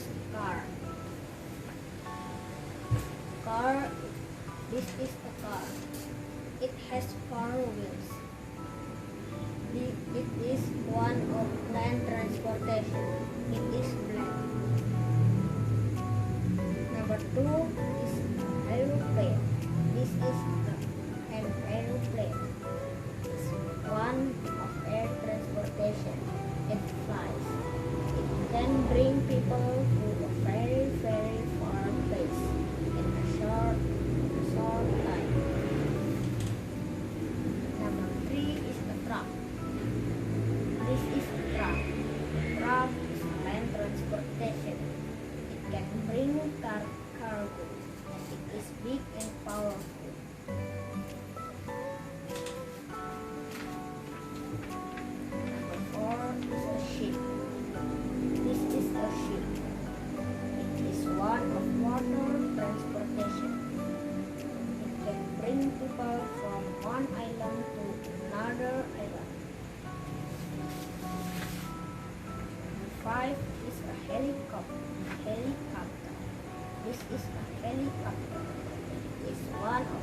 is a car. Car. This is a car. It has 4 wheels. It is one of land transportation. It is black. Number 2 is aeroplane. This is an aeroplane. It's one of air transportation. It flies. It can bring people to a very, very far place in a short time. Number 3 is a truck. This is a truck. A truck is land transportation. It can bring cargo. It is big and powerful. Number 4 is a ship. This is a ship. It is one of water transportation. It can bring people from one island to another island. Number 5 is a helicopter. This is a helicopter. It is one of